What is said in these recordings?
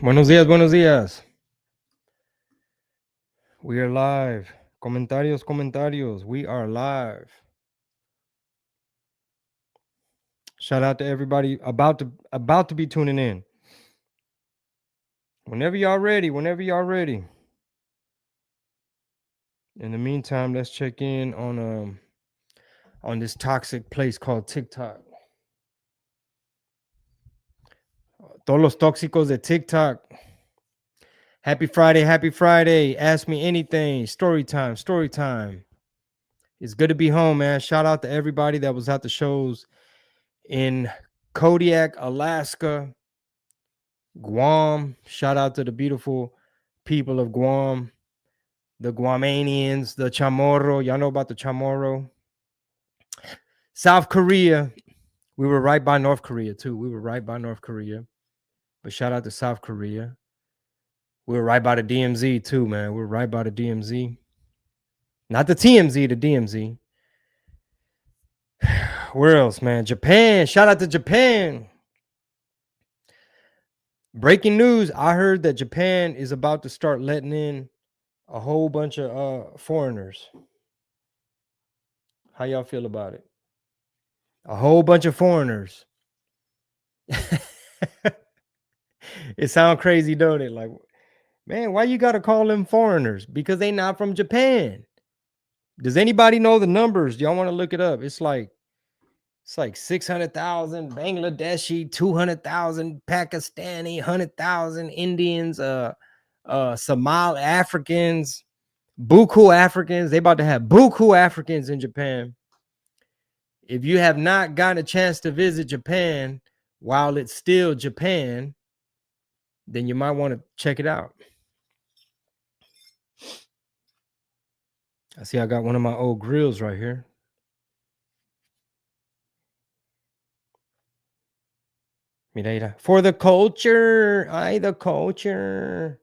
Buenos días, buenos días. We are live. Comentarios, comentarios. We are live. Shout out to everybody about to be tuning in. Whenever y'all ready, whenever y'all ready. In the meantime, let's check in on this toxic place called TikTok. Todos los tóxicos de TikTok. Happy Friday, happy Friday. Ask me anything. Story time, story time. It's good to be home, man. Shout out to everybody that was at the shows in Kodiak, Alaska, Guam. Shout out to the beautiful people of Guam, the Guamanians, the Chamorro. Y'all know about the Chamorro. South Korea. We were right by North Korea, too. We were right by North Korea. But shout out to South Korea. We were right by the DMZ, too, man. We were right by the DMZ. Not the TMZ, the DMZ. Where else, man? Japan. Shout out to Japan. Breaking news. I heard that Japan is about to start letting in a whole bunch of foreigners. How y'all feel about it? A whole bunch of foreigners. It sounds crazy, don't it? Like, man, why you gotta call them foreigners? Because they not from Japan. Does anybody know the numbers? Y'all want to look it up? It's like 600,000 Bangladeshi, 200,000 Pakistani, 100,000 Indians, Somali Africans, buku Africans. They about to have buku Africans in Japan. If you have not gotten a chance to visit Japan while it's still Japan, then you might want to check it out. I see I got one of my old grills right here. Mira. For the culture. Ay, the culture.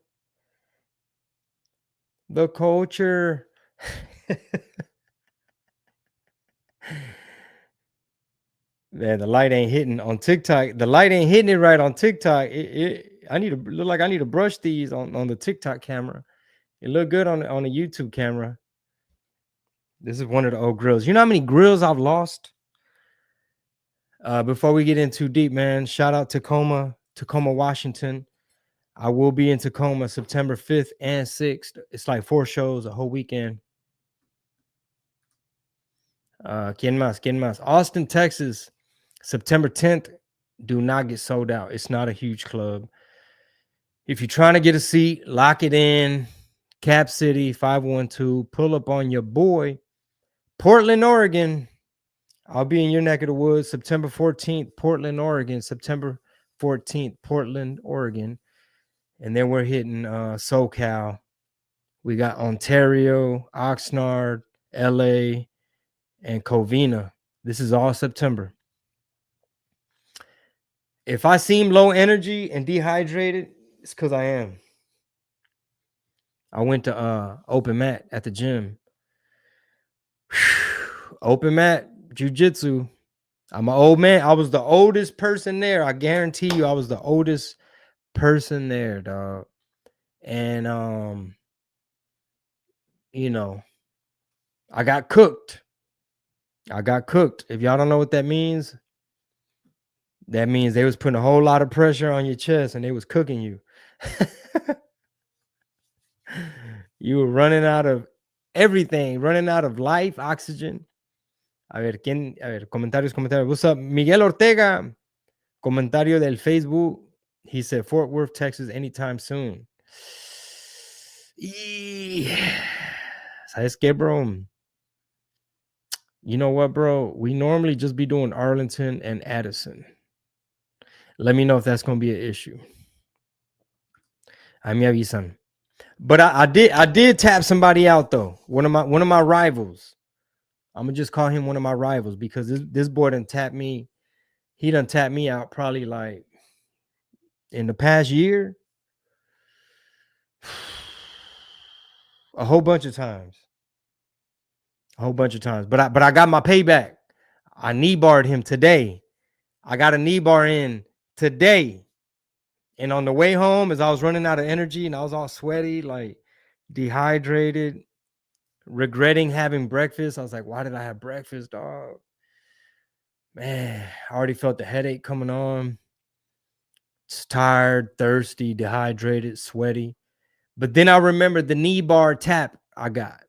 The culture. Man, the light ain't hitting on TikTok. The light ain't hitting it right on TikTok. I need to look like I need to brush these on the TikTok camera. It look good on the YouTube camera. This is one of the old grills. You know how many grills I've lost? Before we get in too deep, man, shout out Tacoma, Washington. I will be in Tacoma September 5th and 6th. It's like 4 shows, a whole weekend. ¿Quién más? Austin, Texas, September 10th. Do not get sold out. It's not a huge club. If you're trying to get a seat, lock it in. Cap City, 512. Pull up on your boy. Portland, Oregon. I'll be in your neck of the woods September 14th, Portland, Oregon. September 14th, Portland, Oregon. And then we're hitting SoCal. We got Ontario, Oxnard, LA, and Covina. This is all September. If I seem low energy and dehydrated, it's because I am. I went to open mat at the gym. Open mat, jiu-jitsu. I'm an old man. I was the oldest person there. I guarantee you I was the oldest person there, dog. And you know, I got cooked. If y'all don't know what that means they was putting a whole lot of pressure on your chest and they was cooking you. You were running out of everything, running out of life, oxygen. A ver, comentarios. What's up? Miguel Ortega, comentario del Facebook. He said, Fort Worth, Texas, anytime soon. ¿Sabes qué, bro? You know what, bro? We normally just be doing Arlington and Addison. Let me know if that's going to be an issue. Ahí me avisan. But I did tap somebody out though. One of my rivals. I'm gonna just call him one of my rivals because this boy done tapped me. He done tapped me out probably like in the past year. A whole bunch of times. But I got my payback. I knee barred him today. I got a knee bar in today. And on the way home, as I was running out of energy and I was all sweaty, like dehydrated, regretting having breakfast. I was like, why did I have breakfast, dog? Man, I already felt the headache coming on. Just tired, thirsty, dehydrated, sweaty. But then I remembered the knee bar tap I got.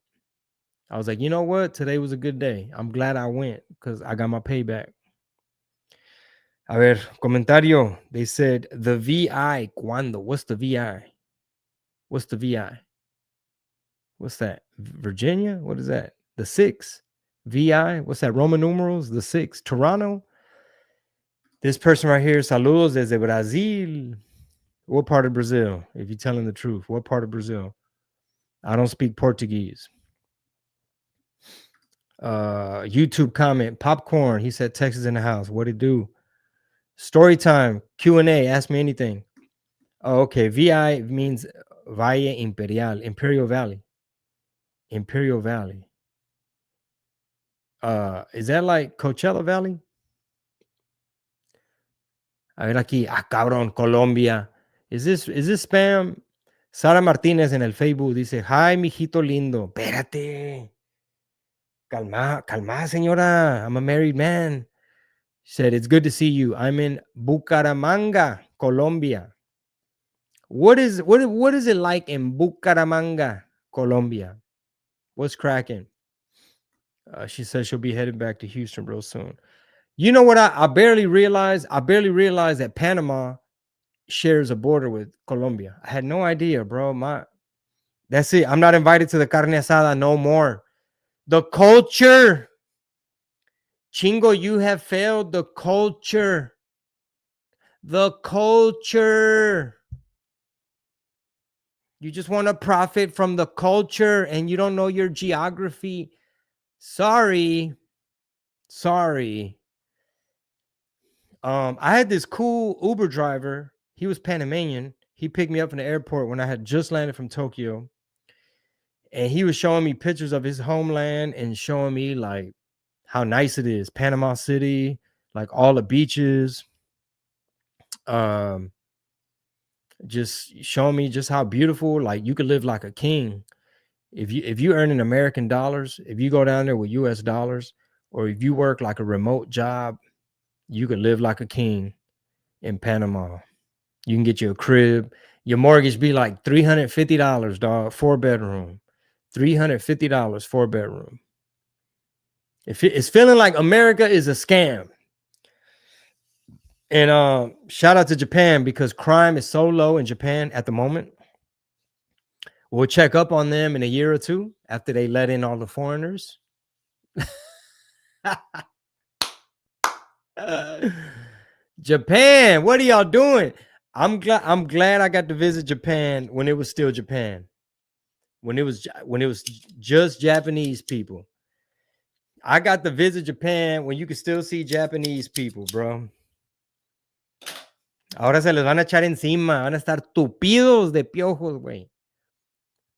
I was like, you know what? Today was a good day. I'm glad I went because I got my payback. A ver, comentario. They said the VI. ¿Cuándo? What's the VI? What's the VI? What's that? Virginia? What is that? The 6. VI? What's that? Roman numerals? The 6. Toronto? This person right here, saludos desde Brazil. What part of Brazil? If you're telling the truth, what part of Brazil? I don't speak Portuguese. YouTube comment, popcorn. He said Texas in the house. What it do? Story time, Q&A. Ask me anything. Oh, okay. VI means Valle Imperial, Imperial Valley. Imperial Valley. Is that like Coachella Valley? A ver aquí, cabrón, Colombia. Is this spam? Sara Martínez en el Facebook dice, hi, mijito lindo. Espérate. Calma, señora. I'm a married man. She said, it's good to see you. I'm in Bucaramanga, Colombia. What is it like in Bucaramanga, Colombia? What's cracking? She says she'll be headed back to Houston real soon. You know what? I barely realized that Panama shares a border with Colombia. I had no idea, bro. That's it. I'm not invited to the carne asada no more. The culture. Chingo, you have failed the culture. The culture. You just want to profit from the culture and you don't know your geography. Sorry. I had this cool Uber driver. He was Panamanian. He picked me up from the airport when I had just landed from Tokyo. And he was showing me pictures of his homeland and showing me like how nice it is. Panama City, like all the beaches. Just showing me just how beautiful, like you could live like a king. If you earn in American dollars, if you go down there with US dollars, or if you work like a remote job, you could live like a king in Panama. You can get you a crib. Your mortgage be like $350, dog, 4-bedroom. $350, 4-bedroom. It's feeling like America is a scam. And shout out to Japan because crime is so low in Japan at the moment. We'll check up on them in a year or two after they let in all the foreigners. Japan, what are y'all doing? I'm glad I got to visit Japan when it was still Japan. When it was just Japanese people. I got to visit Japan when you could still see Japanese people, bro. Ahora se les van a echar encima. Van a estar tupidos de piojos, güey.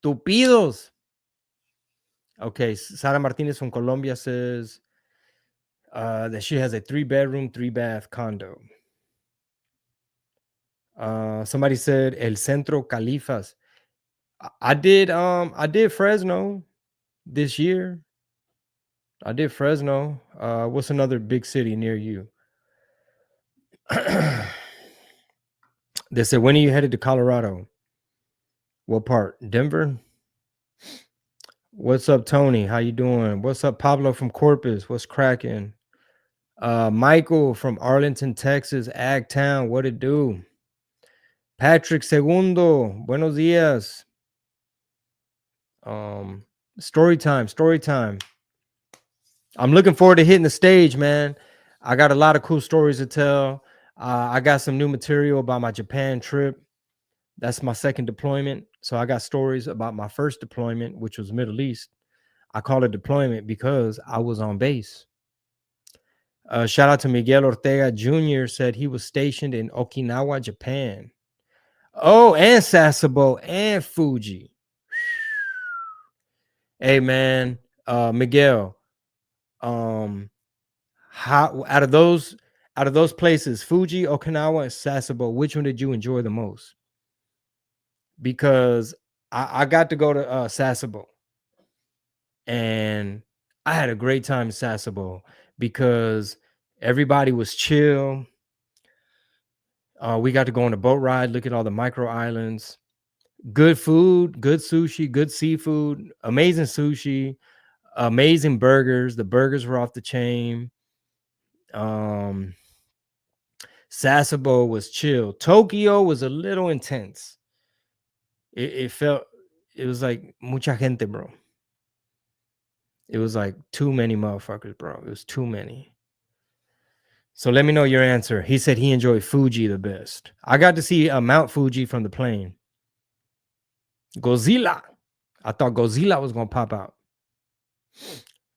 Tupidos. Okay, Sara Martinez from Colombia says that she has a 3-bedroom, 3-bath condo. Somebody said El Centro Califas. I did Fresno this year. I did Fresno. What's another big city near you? They said, when are you headed to Colorado? What part? Denver? What's up, Tony? How you doing? What's up, Pablo from Corpus? What's cracking? Michael from Arlington, Texas, Ag Town. What it do? Patrick Segundo. Buenos dias. Storytime. I'm looking forward to hitting the stage, man. I got a lot of cool stories to tell. I got some new material about my Japan trip. That's my second deployment. So I got stories about my first deployment, which was Middle East. I call it deployment because I was on base. Shout out to Miguel Ortega Jr. said he was stationed in Okinawa, Japan. Oh, and Sasebo and Fuji. Hey, man, Miguel, how out of those Out of those places, Fuji, Okinawa, and Sasebo, which one did you enjoy the most? Because I got to go to Sasebo, and I had a great time in Sasebo because everybody was chill. We got to go on a boat ride, look at all the micro islands. Good food, good sushi, good seafood, amazing sushi, amazing burgers. The burgers were off the chain. Sasebo was chill. Tokyo was a little intense. It felt, it was like mucha gente, bro. It was like too many motherfuckers, bro. It was too many. So let me know your answer. He said he enjoyed Fuji the best. I got to see Mount Fuji from the plane. Godzilla. I thought Godzilla was gonna pop out.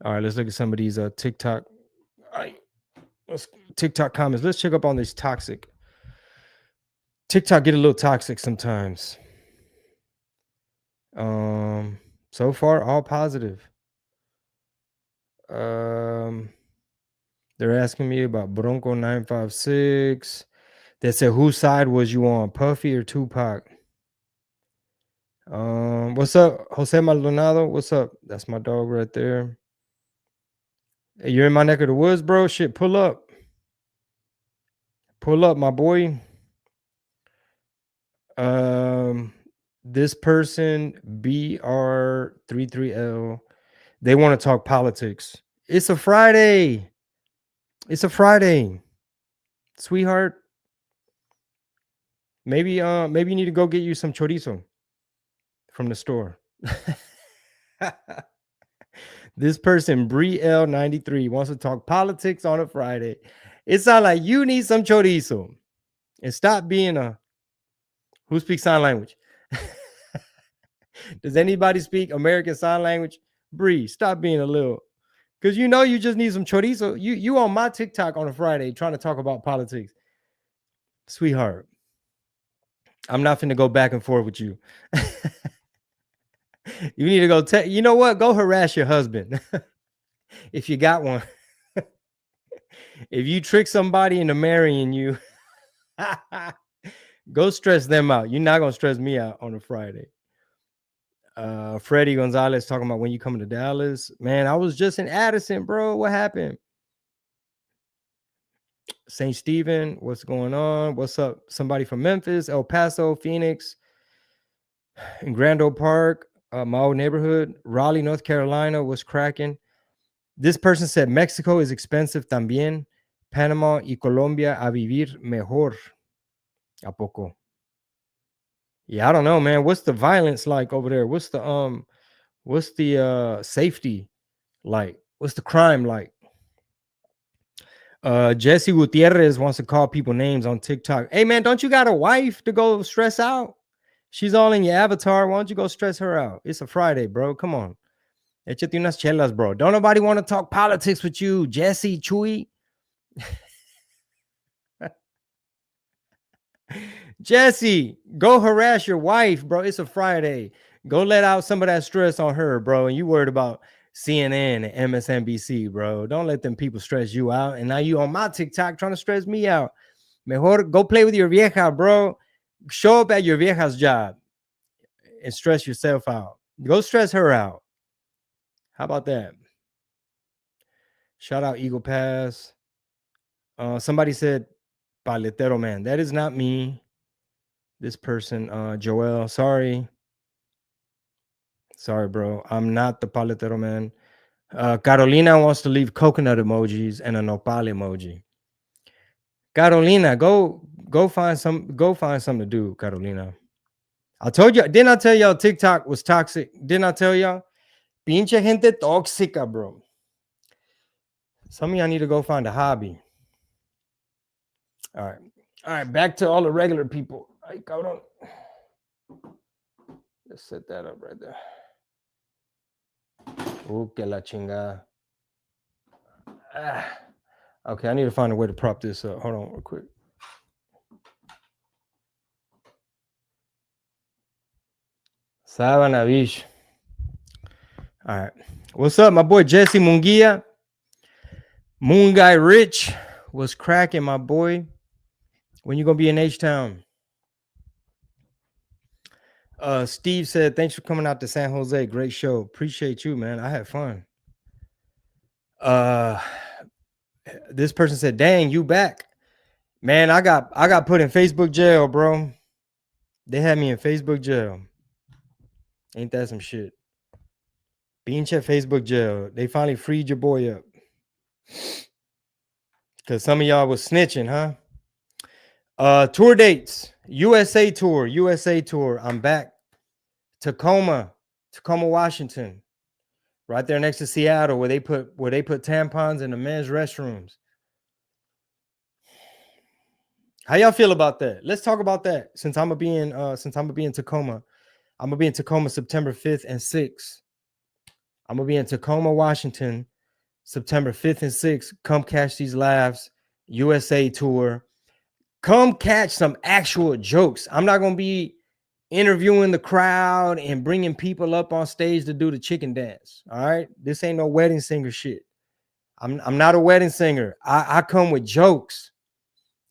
All right, let's look at some of these TikTok. All right, TikTok comments. Let's check up on these toxic. TikTok get a little toxic sometimes. So far, all positive. They're asking me about Bronco 956. They said, whose side was you on, Puffy or Tupac? What's up, Jose Maldonado? What's up? That's my dog right there. Hey, you're in my neck of the woods, bro. Shit, pull up. Pull up, my boy. This person, BR33L, they want to talk politics. It's a Friday. It's a Friday, sweetheart. Maybe you need to go get you some chorizo from the store. This person, Bree L93, wants to talk politics on a Friday. It sounds like you need some chorizo. And stop being a who speaks sign language. Does anybody speak American Sign Language? Bree, stop being a little, because you know you just need some chorizo. You on my TikTok on a Friday trying to talk about politics. Sweetheart, I'm not finna go back and forth with you. You need to go you know what? Go harass your husband. If you got one. If you trick somebody into marrying you, go stress them out. You're not gonna stress me out on a Friday. Freddie Gonzalez talking about when you coming to Dallas. Man, I was just in Addison, bro. What happened? St. Stephen, what's going on? What's up? Somebody from Memphis, El Paso, Phoenix, in Grand Oak Park, my old neighborhood, Raleigh, North Carolina, was cracking. This person said Mexico is expensive también. Panama y Colombia a vivir mejor. ¿A poco? Yeah, I don't know, man. What's the violence like over there? What's the safety like? What's the crime like? Jesse Gutierrez wants to call people names on TikTok. Hey man, don't you got a wife to go stress out? She's all in your avatar. Why don't you go stress her out? It's a Friday, bro. Come on. Échate unas chelas, bro. Don't nobody want to talk politics with you, Jesse Chewy. Jesse, go harass your wife, bro. It's a Friday. Go let out some of that stress on her, bro. And you worried about CNN and MSNBC, bro. Don't let them people stress you out. And now you on my TikTok trying to stress me out. Mejor go play with your vieja, bro. Show up at your vieja's job and stress yourself out. Go stress her out. How about that? Shout out Eagle Pass. Somebody said Paletero Man. That is not me. This person, Joel, sorry, bro. I'm not the Paletero Man. Carolina wants to leave coconut emojis and a nopal emoji. Carolina, go find something to do, Carolina. I told you, didn't I tell y'all TikTok was toxic? Didn't I tell y'all? Pinche gente tóxica, bro. Some of y'all need to go find a hobby. All right, back to all the regular people. Ay, cabrón. Let's set that up right there. Que la chingada. Okay, I need to find a way to prop this up. Hold on real quick. Sabana Beach. All right. What's up, my boy Jesse Munguia? Moon Guy Rich. What's cracking, my boy? When you gonna be in H-Town? Steve said, thanks for coming out to San Jose. Great show. Appreciate you, man. I had fun. This person said, dang, you back. Man, I got put in Facebook jail, bro. They had me in Facebook jail. Ain't that some shit? Being at Facebook jail. They finally freed your boy up. Cause some of y'all was snitching, huh? Tour dates. USA tour. I'm back. Tacoma, Washington. Right there next to Seattle, where they put tampons in the men's restrooms. How y'all feel about that? Let's talk about that. Since I'm gonna be in Tacoma. I'm gonna be in Tacoma September 5th and 6th. I'm gonna be in Tacoma, Washington, September 5th and 6th. Come catch these laughs. USA tour. Come catch some actual jokes. I'm not gonna be interviewing the crowd and bringing people up on stage to do the chicken dance. All right, this ain't no wedding singer shit. I'm not a wedding singer. I come with jokes.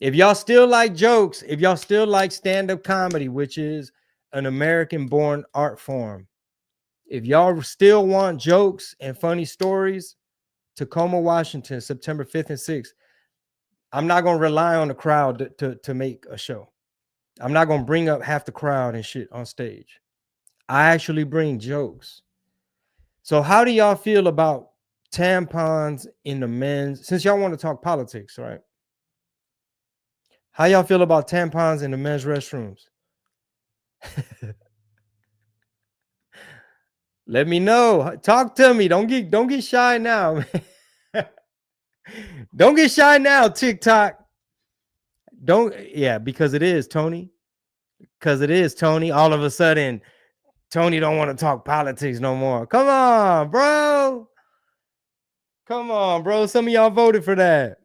If y'all still like jokes, if y'all still like stand-up comedy, which is an American-born art form, if y'all still want jokes and funny stories, Tacoma, Washington, September 5th and 6th. I'm not gonna rely on the crowd to make a show. I'm not gonna bring up half the crowd and shit on stage. I actually bring jokes. So how do y'all feel about tampons in the men's, since y'all want to talk politics, right? How y'all feel about tampons in the men's restrooms? Let me know. Talk to me. Don't get shy now. Don't get shy now, TikTok. Because it is, Tony. Because it is, Tony. All of a sudden, Tony don't want to talk politics no more. Come on, bro. Come on, bro. Some of y'all voted for that.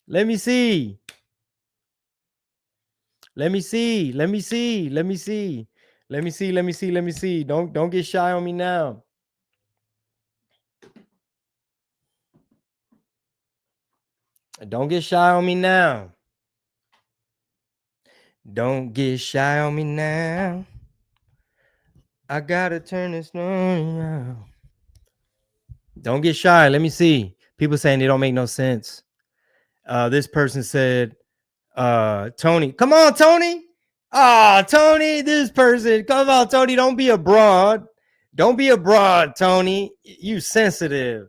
Let me see. Let me see. Let me see. Let me see. Let me see. Let me see. Let me see. Don't get shy on me now. Don't get shy on me now. Don't get shy on me now. I gotta turn this on now. Don't get shy. Let me see. People saying they don't make no sense. This person said, Tony, come on, Tony. Tony, this person, come on, Tony. Don't be a broad. Don't be a broad, Tony. You sensitive.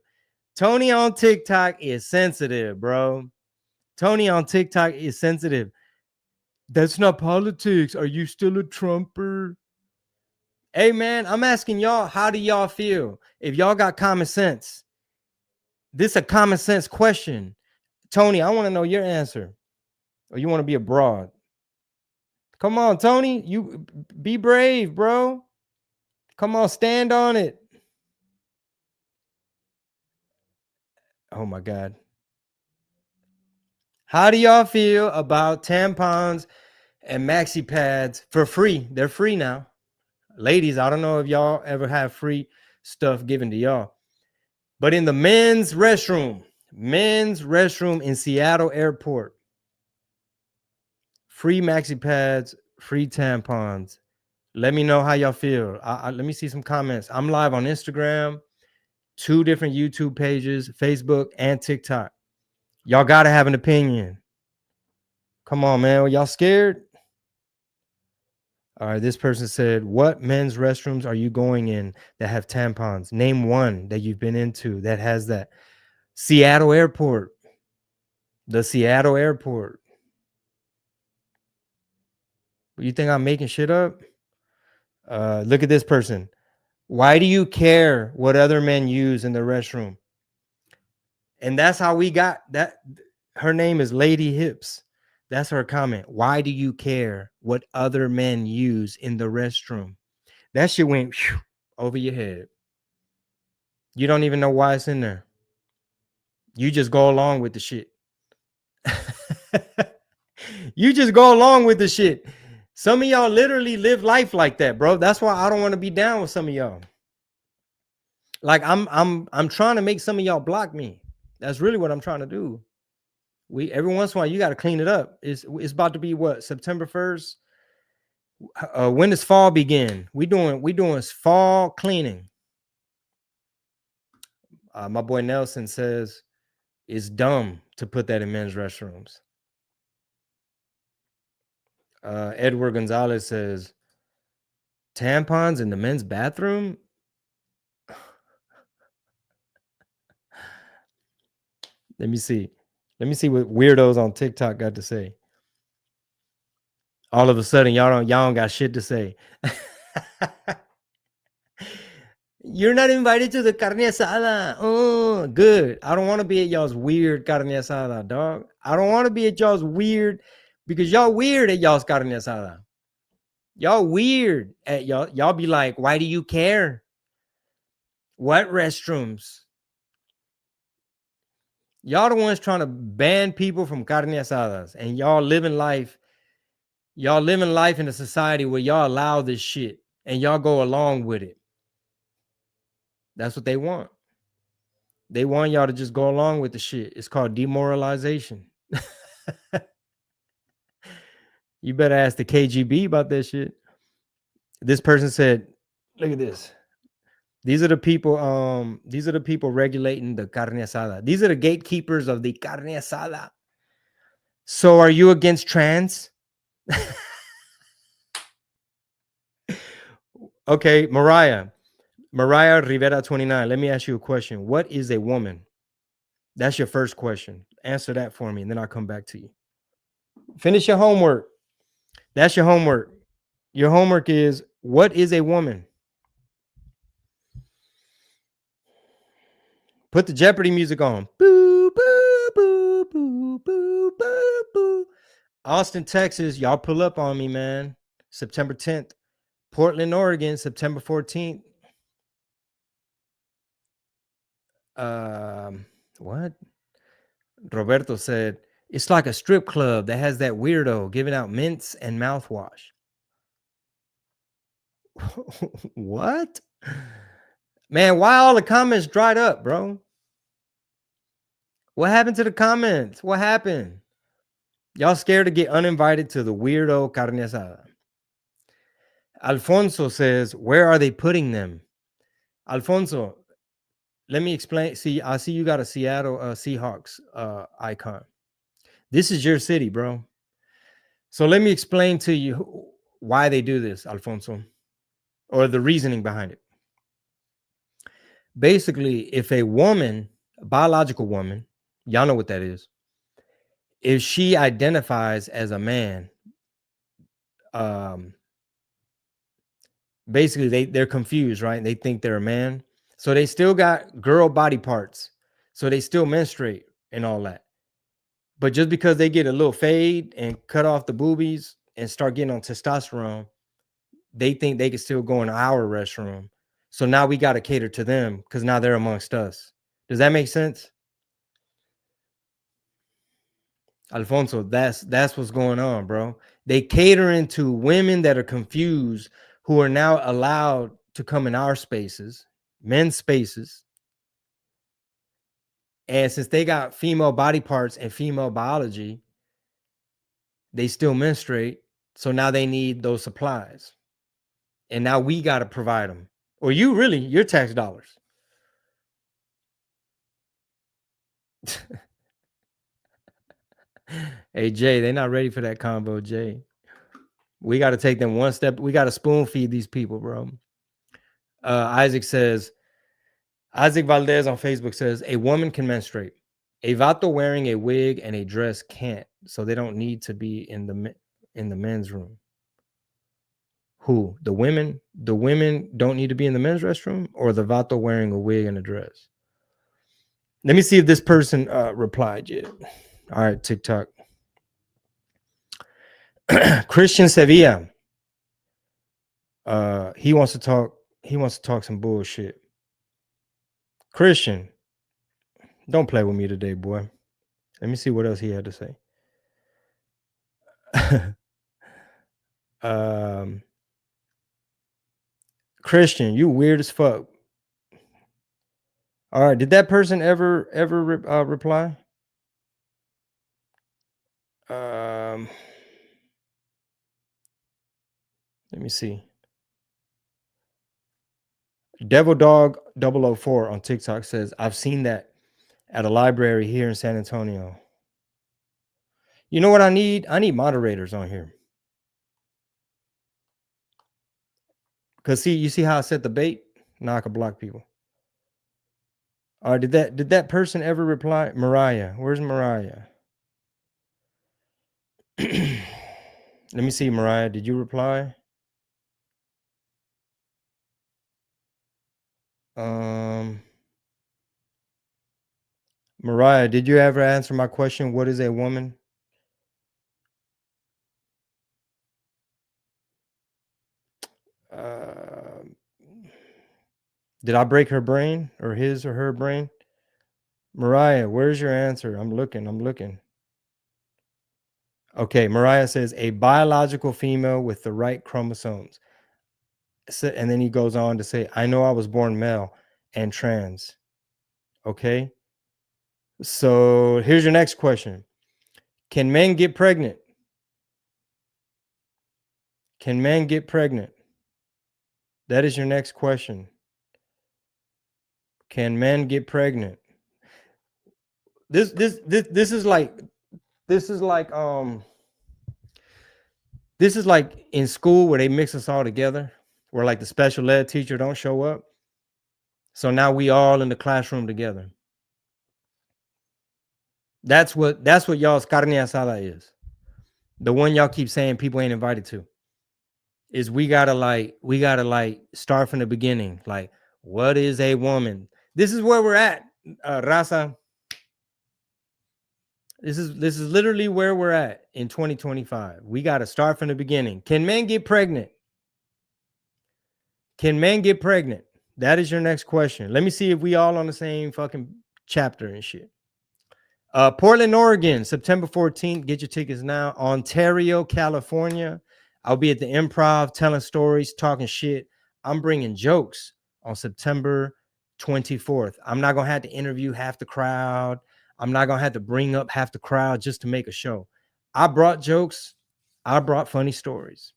Tony on TikTok is sensitive, bro. Tony on TikTok is sensitive. That's not politics. Are you still a Trumper? Hey, man, I'm asking y'all, how do y'all feel? If y'all got common sense, this is a common sense question. Tony, I want to know your answer. Or you want to be a broad? Come on, Tony. You be brave, bro. Come on, stand on it. Oh, my God. How do y'all feel about tampons and maxi pads for free? They're free now. Ladies, I don't know if y'all ever have free stuff given to y'all. But in the men's restroom in Seattle Airport, free maxi pads, free tampons. Let me know how y'all feel. Let me see some comments. I'm live on Instagram, 2 different YouTube pages, Facebook and TikTok. Y'all got to have an opinion. Come on, man. Y'all scared? All right. This person said, what men's restrooms are you going in that have tampons? Name one that you've been into that has that. Seattle Airport. The Seattle Airport. You think I'm making shit up? Look at this person. Why do you care what other men use in the restroom? And that's how we got that. Her name is Lady Hips. That's her comment. Why do you care what other men use in the restroom? That shit went over your head. You don't even know why it's in there. You just go along with the shit. You just go along with the shit. Some of y'all literally live life like that, bro. That's why I don't want to be down with some of y'all. Like I'm trying to make some of y'all block me. That's really what I'm trying to do. Every once in a while you got to clean it up. It's about to be what, September 1st? When does fall begin? We doing fall cleaning. My boy Nelson says it's dumb to put that in men's restrooms. Edward Gonzalez says tampons in the men's bathroom. Let me see what weirdos on TikTok got to say. All of a sudden, y'all don't got shit to say. You're not invited to the carne asada. Oh, good. I don't want to be at y'all's weird carne asada, dog. I don't want to be at y'all's weird, because y'all weird at y'all's carne asada. Y'all weird at y'all. Y'all be like, why do you care? What restrooms? Y'all the ones trying to ban people from carne asadas, and y'all living life. Y'all living life in a society where y'all allow this shit and y'all go along with it. That's what they want. They want y'all to just go along with the shit. It's called demoralization. You better ask the KGB about that shit. This person said, look at this. These are the people regulating the carne asada. These are the gatekeepers of the carne asada. So are you against trans? Okay, Mariah Rivera 29. Let me ask you a question. What is a woman? That's your first question. Answer that for me, and then I'll come back to you. Finish your homework. That's your homework. Your homework is, what is a woman? Put the Jeopardy music on. Boo, boo, boo, boo, boo, boo, boo. Austin, Texas, y'all pull up on me, man. September 10th. Portland, Oregon, September 14th. What? Roberto said, it's like a strip club that has that weirdo giving out mints and mouthwash. What? Man, why all the comments dried up, bro? What happened to the comments? What happened? Y'all scared to get uninvited to the weirdo carne asada. Alfonso says, where are they putting them? Alfonso, let me explain. See, I see you got a Seattle Seahawks icon. This is your city, bro. So let me explain to you why they do this, Alfonso, or the reasoning behind it. Basically, if a woman, a biological woman, y'all know what that is, if she identifies as a man, basically they're confused, right? They think they're a man. So they still got girl body parts. So they still menstruate and all that. But just because they get a little fade and cut off the boobies and start getting on testosterone, they think they can still go in our restroom. So now we got to cater to them because now they're amongst us. Does that make sense? Alfonso, that's what's going on, bro. They catering to women that are confused, who are now allowed to come in our spaces, men's spaces. And since they got female body parts and female biology, they still menstruate. So now they need those supplies. And now we got to provide them. Or your tax dollars. Hey, Jay, they're not ready for that combo, Jay. We got to take them one step. We got to spoon feed these people, bro. Isaac Valdez on Facebook says, a woman can menstruate. A vato wearing a wig and a dress can't. So they don't need to be in the men's room. Who? The women? The women don't need to be in the men's restroom, or the vato wearing a wig and a dress? Let me see if this person replied yet. All right, TikTok. Christian Sevilla. He wants to talk some bullshit. Christian, don't play with me today, boy. Let me see what else he had to say. Christian, you weird as fuck. All right, did that person ever reply? Um, let me see. Devil Dog 004 on TikTok says, I've seen that at a library here in San Antonio. You know what I need? I need moderators on here. Because see, you see how I set the bait? Now I can block people. All right, did that person ever reply? Mariah, where's Mariah? Let me see, Mariah. Did you reply? Mariah, did you ever answer my question? What is a woman? Did I break her brain or his or her brain? Mariah, where's your answer? I'm looking. Okay, Mariah says a biological female with the right chromosomes. And then he goes on to say, I know I was born male and trans. Okay. So here's your next question. Can men get pregnant? Can men get pregnant? That is your next question. Can men get pregnant? This is like this is like in school where they mix us all together, where like the special ed teacher don't show up. So now we all in the classroom together. That's what y'all's carne asada is. The one y'all keep saying people ain't invited to. Is we gotta start from the beginning. Like, what is a woman? This is where we're at, Raza. This is literally where we're at in 2025. We gotta start from the beginning. Can men get pregnant? Can men get pregnant? That is your next question. Let me see if we all on the same fucking chapter and shit. Portland, Oregon, September 14th. Get your tickets now. Ontario, California. I'll be at the Improv telling stories, talking shit. I'm bringing jokes on September 24th. I'm not going to have to interview half the crowd. I'm not going to have to bring up half the crowd just to make a show. I brought jokes. I brought funny stories.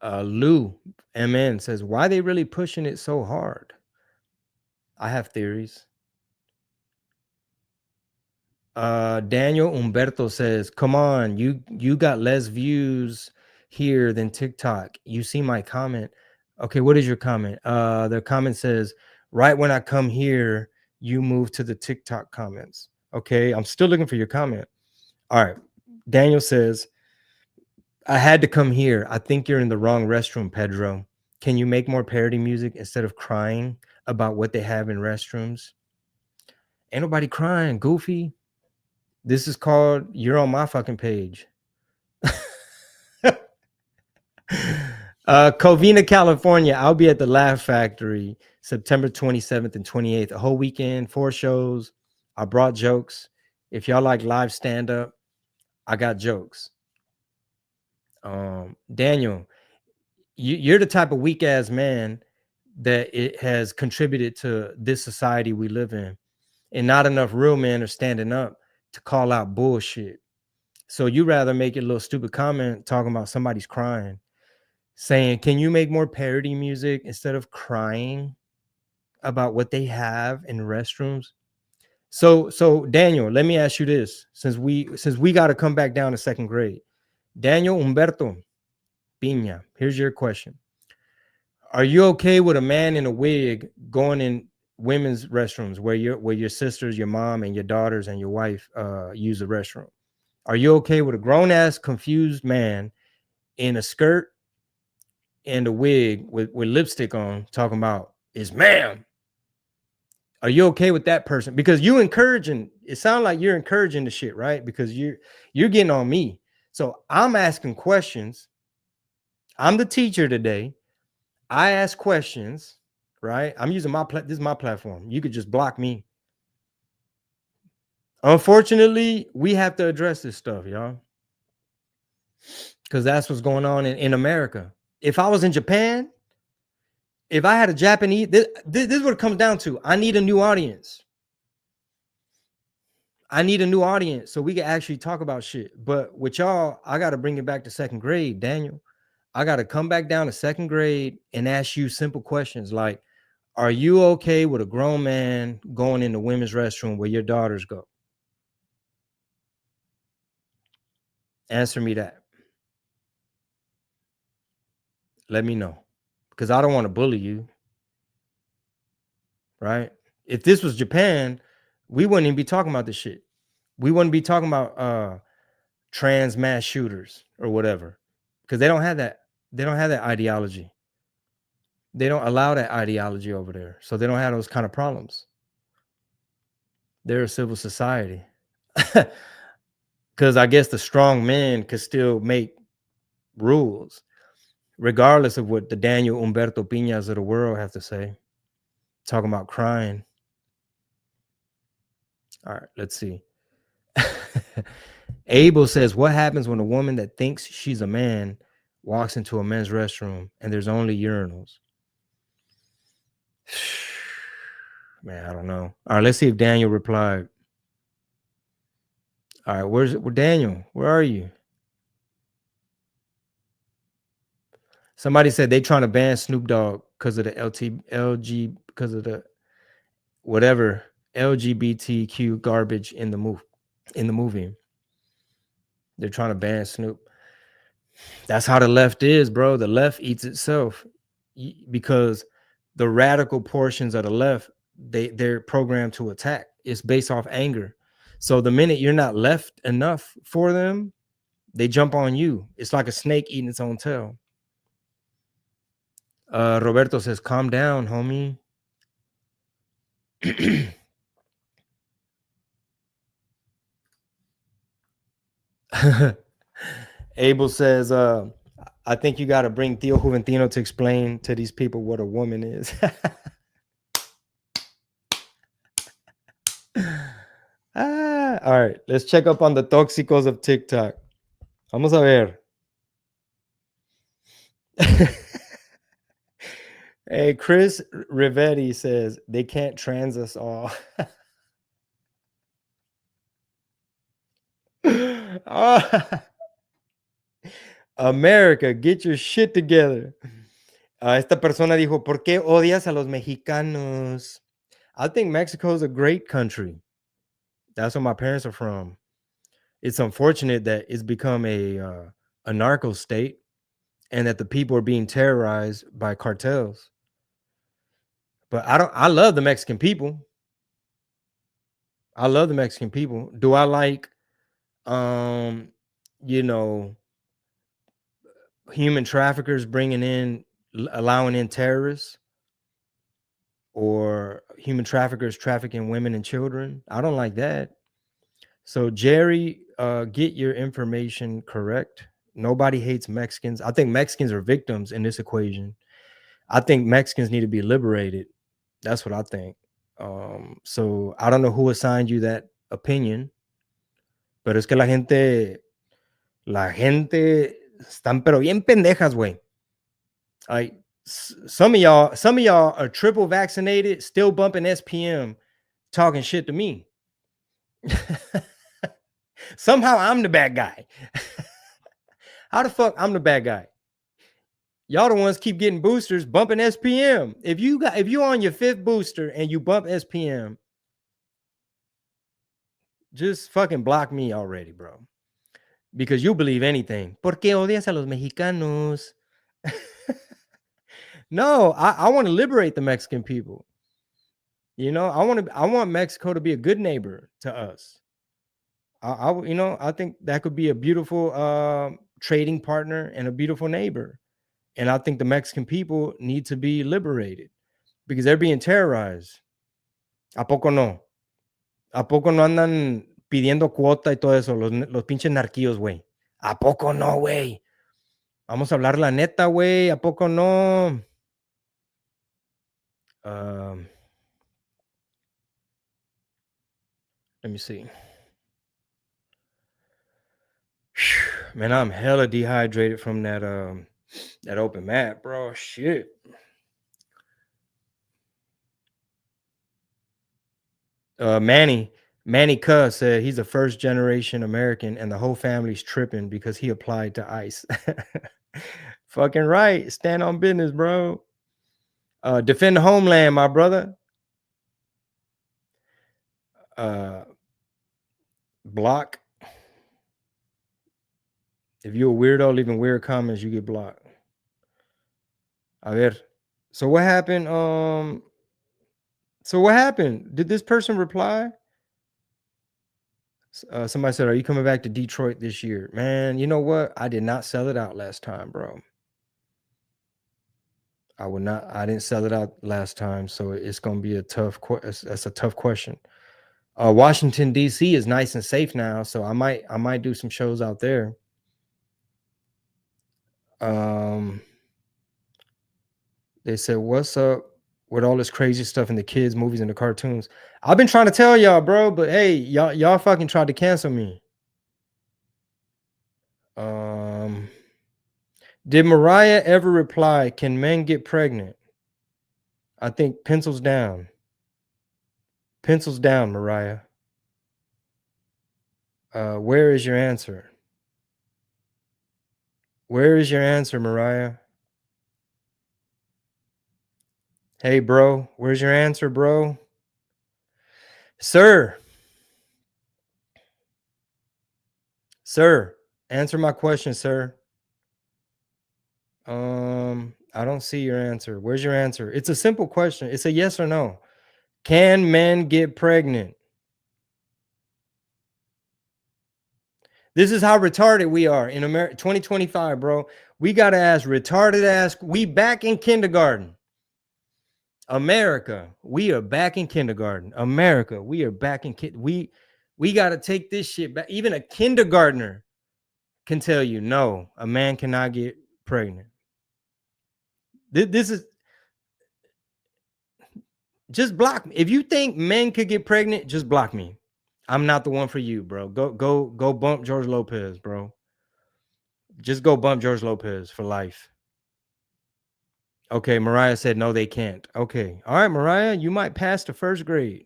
Lou MN says, why are they really pushing it so hard? I have theories. Daniel Umberto says, come on, you got less views here than TikTok. You see my comment. Okay, what is your comment? The comment says, right when I come here, you move to the TikTok comments. Okay, I'm still looking for your comment. All right. Daniel says, I had to come here. I think you're in the wrong restroom, Pedro. Can you make more parody music instead of crying about what they have in restrooms? Ain't nobody crying, goofy. This is called You're on My Fucking Page. Covina, California. I'll be at the Laugh Factory September 27th and 28th. A whole weekend, 4 shows. I brought jokes. If y'all like live stand-up, I got jokes. Daniel, you're the type of weak-ass man that it has contributed to this society we live in. And not enough real men are standing up to call out bullshit. So you rather make a little stupid comment talking about somebody's crying, saying, can you make more parody music instead of crying about what they have in restrooms? So Daniel, let me ask you this, since we got to come back down to second grade. Daniel Humberto Piña, here's your question. Are you okay with a man in a wig going in women's restrooms where your sisters, your mom, and your daughters and your wife use the restroom? Are you okay with a grown-ass confused man in a skirt and a wig with lipstick on talking about is ma'am? Are you okay with that person? Because you encouraging, it sounds like you're encouraging the shit, right? Because you're getting on me. So I'm asking questions. I'm the teacher today. I ask questions, right? I'm using this is my platform. You could just block me. Unfortunately, we have to address this stuff, y'all. Because that's what's going on in America. If I was in Japan If I had a Japanese, this is what it comes down to. I need a new audience. I need a new audience so we can actually talk about shit. But with y'all, I got to bring it back to second grade, Daniel. I got to come back down to second grade and ask you simple questions like, are you okay with a grown man going in the women's restroom where your daughters go? Answer me that. Let me know. Because I don't want to bully you, right? If this was Japan, we wouldn't even be talking about this shit. We wouldn't be talking about trans mass shooters or whatever. Because they don't have that. They don't have that ideology. They don't allow that ideology over there. So they don't have those kind of problems. They're a civil society. Because I guess the strong men could still make rules, regardless of what the Daniel Humberto Piñas of the world have to say. Talking about crying. All right, let's see. Abel says, what happens when a woman that thinks she's a man walks into a men's restroom and there's only urinals? Man, I don't know. All right, let's see if Daniel replied. All right, where's Daniel? Where are you? Somebody said they trying to ban Snoop Dogg because of the LG because of the whatever LGBTQ garbage in the movie. They're trying to ban Snoop. That's how the left is, bro. The left eats itself because the radical portions of the left, they're programmed to attack. It's based off anger. So the minute you're not left enough for them, they jump on you. It's like a snake eating its own tail. Roberto says, calm down, homie. Abel says, I think you got to bring Theo Juventino to explain to these people what a woman is. All right, let's check up on the tóxicos of TikTok. Vamos a ver. Hey, Chris Rivetti says they can't trans us all. America, get your shit together. Esta persona dijo, ¿por qué odias a los mexicanos? I think Mexico is a great country. That's where my parents are from. It's unfortunate that it's become a narco state and that the people are being terrorized by cartels. But I love the Mexican people. I love the Mexican people. Do I like you know, human traffickers bringing in allowing in terrorists or human traffickers trafficking women and children? I don't like that. So Jerry, get your information correct. Nobody hates Mexicans. I think Mexicans are victims in this equation. I think Mexicans need to be liberated. That's what I think. So I don't know who assigned you that opinion, pero es que la gente están pero bien pendejas, güey. Like some of y'all are triple vaccinated, still bumping SPM, talking shit to me. Somehow I'm the bad guy. How the fuck I'm the bad guy? Y'all the ones keep getting boosters, bumping SPM. If you on your 5th booster and you bump SPM, just fucking block me already, bro. Because you believe anything. ¿Por qué odias a los mexicanos? No, I want to liberate the Mexican people. You know, I want Mexico to be a good neighbor to us. I think that could be a beautiful trading partner and a beautiful neighbor. And I think the Mexican people need to be liberated because they're being terrorized. ¿A poco no? ¿A poco no andan pidiendo cuota y todo eso? Los pinches narquillos, güey. ¿A poco no, güey? Vamos a hablar la neta, güey. ¿A poco no? Let me see. Man, I'm hella dehydrated from that open mat, bro. Shit. Manny Cuss said he's a first generation American and the whole family's tripping because he applied to ICE. Fucking right. Stand on business, bro. Defend the homeland, my brother. Block. If you're a weirdo leaving weird comments, you get blocked. A ver. So what happened? So what happened? Did this person reply? Somebody said, "Are you coming back to Detroit this year?" Man, you know what? I did not sell it out last time, bro. I would not. I didn't sell it out last time, so it's gonna be a tough. That's a tough question. Washington D.C. is nice and safe now, so I might do some shows out there. They said, "What's up with all this crazy stuff in the kids' movies and the cartoons?" I've been trying to tell y'all, bro, but hey, y'all fucking tried to cancel me. Did Mariah ever reply, "Can men get pregnant?" I think pencils down. Pencils down, Mariah. Where is your answer? Where is your answer, Mariah? Hey, bro, where's your answer, bro? Sir, answer my question, sir. I don't see your answer. Where's your answer? It's a simple question. It's a yes or no. Can men get pregnant? This is how retarded we are in America 2025, bro. We got to ask retarded ass. We back in kindergarten. America, we are back in kindergarten. America, we are back in we got to take this shit back. Even a kindergartner can tell you, no, a man cannot get pregnant. This is just block me. If you think men could get pregnant, just block me. I'm not the one for you, bro. Go bump George Lopez, bro. Just go bump George Lopez for life. Okay, Mariah said no, they can't. Okay. All right, Mariah, you might pass the first grade.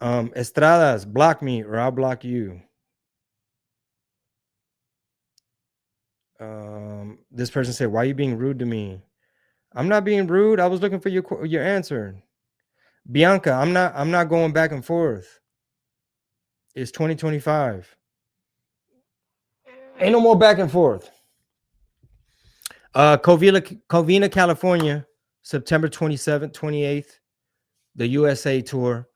Estradas, block me or I'll block you. This person said, "Why are you being rude to me?" I'm not being rude. I was looking for your answer. Bianca, I'm not going back and forth. It's 2025. Ain't no more back and forth. Covina, California, September 27th, 28th, the USA tour.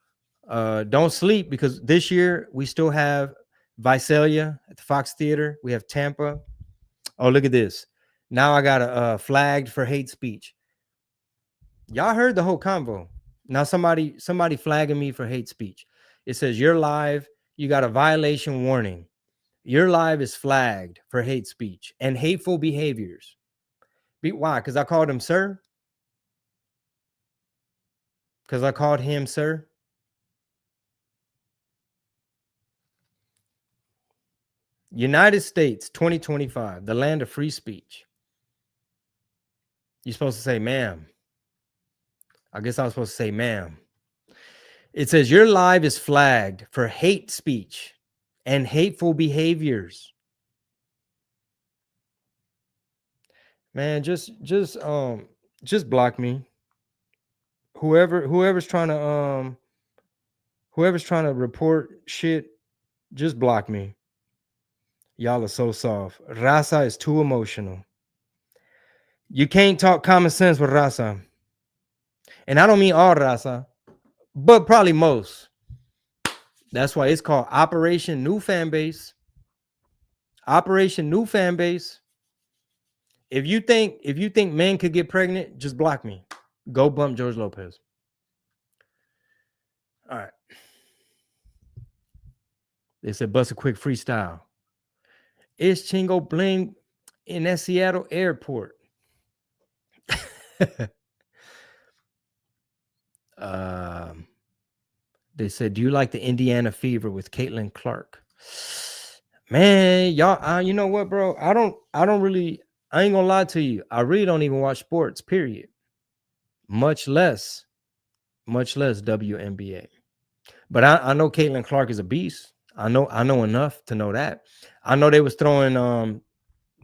Don't sleep because this year we still have Visalia at the Fox Theater. We have Tampa. Oh, look at this. Now I got a flagged for hate speech. Y'all heard the whole convo. Now somebody flagging me for hate speech. It says you're live. You got a violation warning. Your live is flagged for hate speech and hateful behaviors. Why? Because I called him sir? Because I called him sir? United States, 2025, the land of free speech. You're supposed to say, ma'am. I guess I was supposed to say, ma'am. It says your live is flagged for hate speech and hateful behaviors. Man, just block me. Whoever's trying to report shit, just block me. Y'all are so soft. Raza is too emotional. You can't talk common sense with Raza. And I don't mean all Raza, but probably most. That's why it's called Operation New Fan Base. Operation New Fan Base. If you think men could get pregnant, just block me. Go bump George Lopez. All right. They said bust a quick freestyle. It's Chingo Bling in that Seattle airport. They said, do you like the Indiana Fever with Caitlin Clark? Man, y'all, you know what, bro? I don't really, I ain't gonna lie to you. I really don't even watch sports, period. Much less, WNBA. But I know Caitlin Clark is a beast. I know enough to know that. I know they was throwing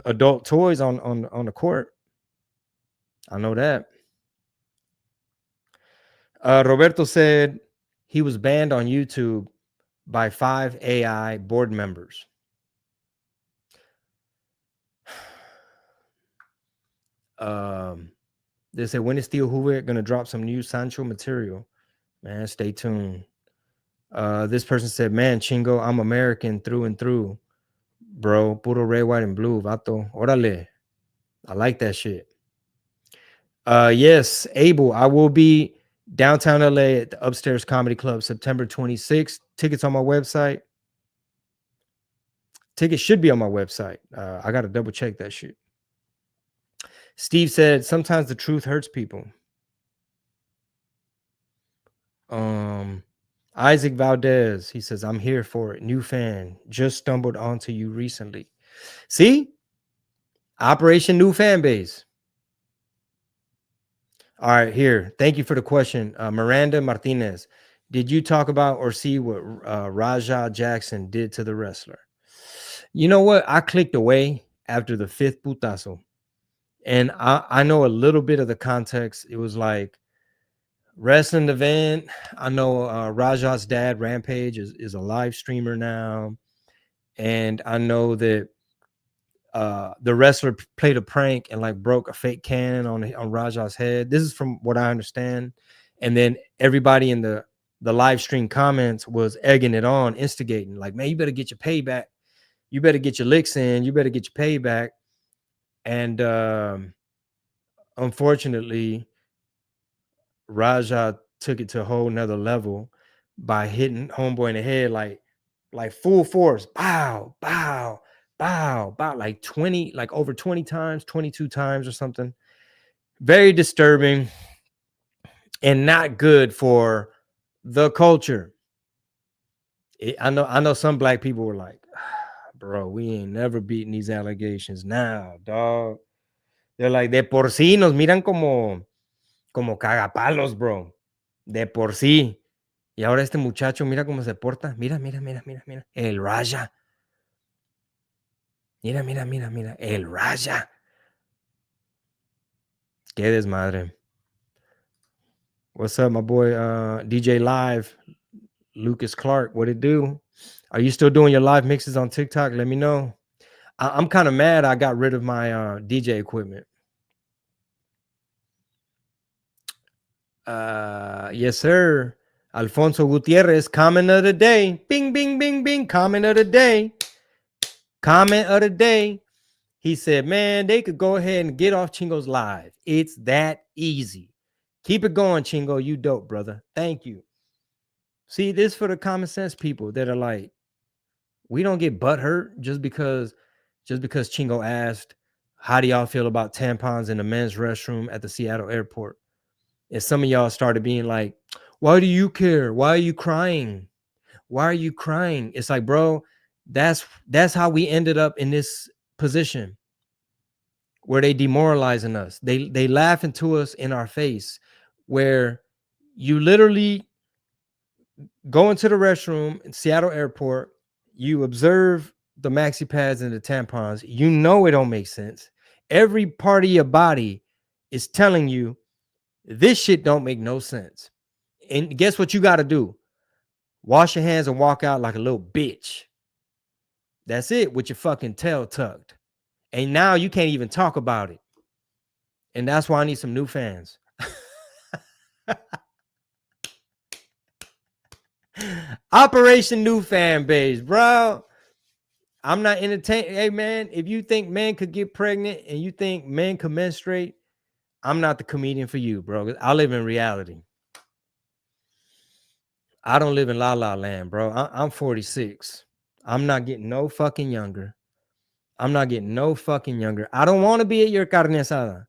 adult toys on the court. I know that. Roberto said he was banned on YouTube by 5 AI board members. They said, when is Steel Hoover gonna drop some new Sancho material? Man, stay tuned. This person said, man, Chingo, I'm American through and through, bro. Puro red, white, and blue. Vato. Orale. I like that shit. Yes, Abel, I will be downtown LA at the Upstairs Comedy Club September 26th. Tickets on my website. Tickets should be on my website. I got to double check that shit. Steve said, sometimes the truth hurts people. Isaac Valdez, he says, I'm here for it. New fan. Just stumbled onto you recently. See? Operation New Fan Base. All right, here. Thank you for the question. Miranda Martinez, did you talk about or see what Raja Jackson did to the wrestler? You know what? I clicked away after the 5th putazo. And I know a little bit of the context. It was like wrestling event. I know Raja's dad, Rampage, is a live streamer now. And I know that the wrestler played a prank and like broke a fake cannon on Raja's head. This is from what I understand. And then everybody in the live stream comments was egging it on, instigating, like, man, you better get your payback. You better get your licks in. You better get your payback. And unfortunately, Raja took it to a whole nother level by hitting homeboy in the head like full force. Bow, bow, bow, bow, like 20, like over 20 times, 22 times or something. Very disturbing and not good for the culture. I know some black people were like, bro, we ain't never beating these allegations now, dog. They're like, de por sí nos miran como cagapalos, bro. De por sí. Y ahora este muchacho, mira cómo se porta. Mira, mira, mira, mira, mira. El Raja. Mira, mira, mira, mira. El Raja. Qué desmadre. What's up, my boy? DJ Live, Lucas Clark. What it do? Are you still doing your live mixes on TikTok? Let me know. I'm kind of mad I got rid of my DJ equipment. Yes, sir. Alfonso Gutierrez, comment of the day. Bing, bing, bing, bing. Comment of the day. Comment of the day. He said, man, they could go ahead and get off Chingo's live. It's that easy. Keep it going, Chingo. You dope, brother. Thank you. See, this for the common sense people that are like, we don't get butthurt just because Chingo asked, how do y'all feel about tampons in the men's restroom at the Seattle airport? And some of y'all started being like, why do you care? Why are you crying? Why are you crying? It's like, bro, that's how we ended up in this position where they demoralizing us. They laughing to us in our face, where you literally go into the restroom in Seattle airport, you observe the maxi pads and the tampons, you know it don't make sense. Every part of your body is telling you this shit don't make no sense. And guess what you got to do? Wash your hands and walk out like a little bitch. That's it, with your fucking tail tucked. And now you can't even talk about it. And that's why I need some new fans. Operation New Fan Base, bro. I'm not entertained. Hey, man, if you think men could get pregnant and you think men could menstruate, I'm not the comedian for you, bro. I live in reality. I don't live in La La Land, bro. I'm 46. I'm not getting no fucking younger. I'm not getting no fucking younger. I don't want to be at your carne asada.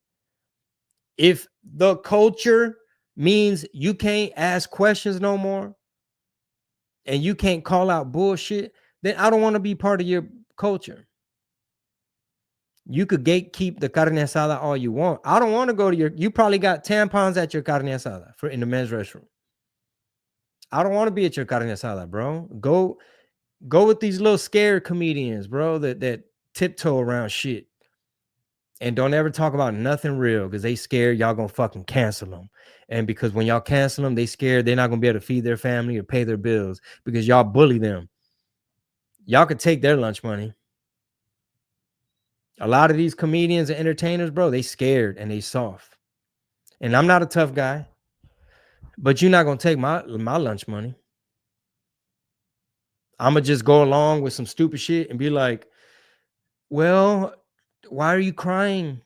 If the culture means you can't ask questions no more and you can't call out bullshit, then I don't want to be part of your culture. You could gatekeep the carne asada all you want. I don't want to go to you probably got tampons at your carne asada in the men's restroom. I don't want to be at your carne asada, bro. Go with these little scared comedians, bro, that tiptoe around shit and don't ever talk about nothing real because they scared y'all gonna fucking cancel them. And because when y'all cancel them, they scared they're not gonna be able to feed their family or pay their bills because y'all bully them. Y'all could take their lunch money. A lot of these comedians and entertainers, bro, they scared and they soft. And I'm not a tough guy, but you're not gonna take my lunch money. I'm gonna just go along with some stupid shit and be like, well, why are you crying?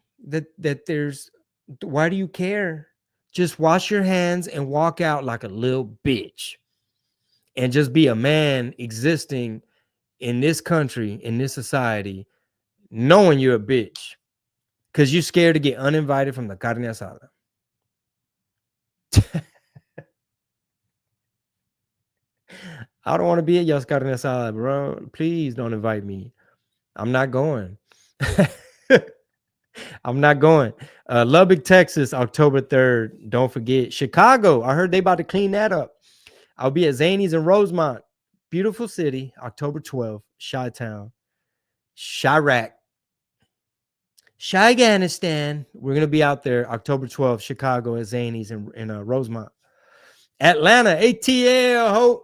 Why do you care? Just wash your hands and walk out like a little bitch. And just be a man existing in this country, in this society, knowing you're a bitch. Because you're scared to get uninvited from the carne asada. I don't want to be at your carne asada, bro. Please don't invite me. I'm not going. I'm not going. Lubbock, Texas, October 3rd. Don't forget. Chicago. I heard they about to clean that up. I'll be at Zany's in Rosemont. Beautiful city, October 12th. Chi-Town. Chirac. Afghanistan. We're going to be out there October 12th, Chicago at Zany's in Rosemont. Atlanta, ATL, ho.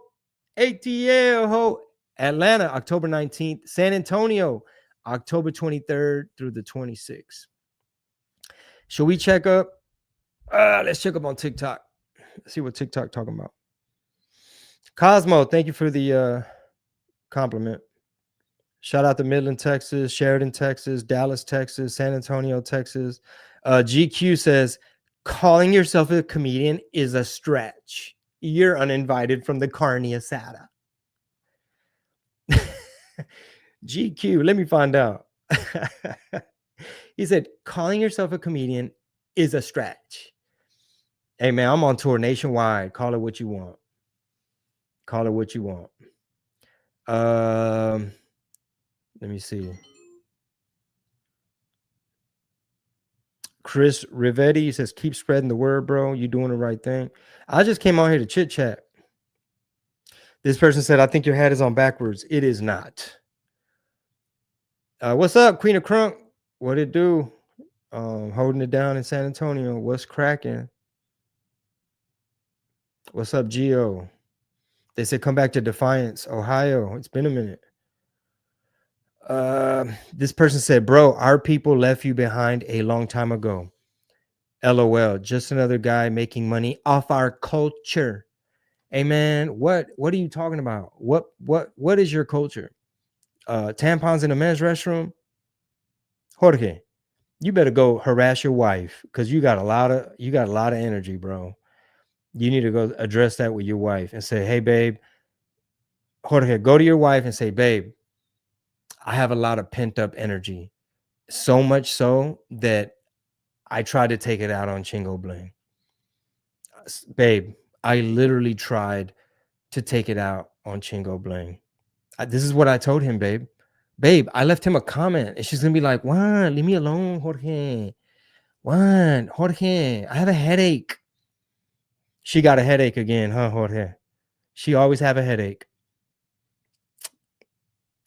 ATL, ho. Atlanta, October 19th. San Antonio, October 23rd through the 26th. Should we check up? Let's check up on TikTok. Let's see what TikTok talking about. Cosmo, thank you for the compliment. Shout out to Midland, Texas, Sheridan, Texas, Dallas, Texas, San Antonio, Texas. GQ says, calling yourself a comedian is a stretch. You're uninvited from the carne asada. GQ, let me find out. He said, calling yourself a comedian is a stretch. Hey, man, I'm on tour nationwide. Call it what you want. Call it what you want. Let me see. Chris Rivetti says, keep spreading the word, bro. You doing the right thing. I just came on here to chit chat. This person said, I think your hat is on backwards. It is not. What's up, Queen of Crunk? What it do? Holding it down in San Antonio. What's cracking? What's up, Gio? They said, come back to Defiance, Ohio. It's been a minute. This person said, bro, our people left you behind a long time ago. LOL, just another guy making money off our culture. Hey man, what are you talking about? What is your culture? Tampons in a men's restroom? Jorge, you better go harass your wife because you got a lot of energy, bro. You need to go address that with your wife and say, hey babe, Jorge, go to your wife and say, babe, I have a lot of pent up energy. So much so that I tried to take it out on Chingo Bling. Babe, I literally tried to take it out on Chingo Bling. This is what I told him, babe. Babe, I left him a comment and she's going to be like, what? Leave me alone, Jorge. What? Jorge, I have a headache. She got a headache again, huh, Jorge? She always have a headache.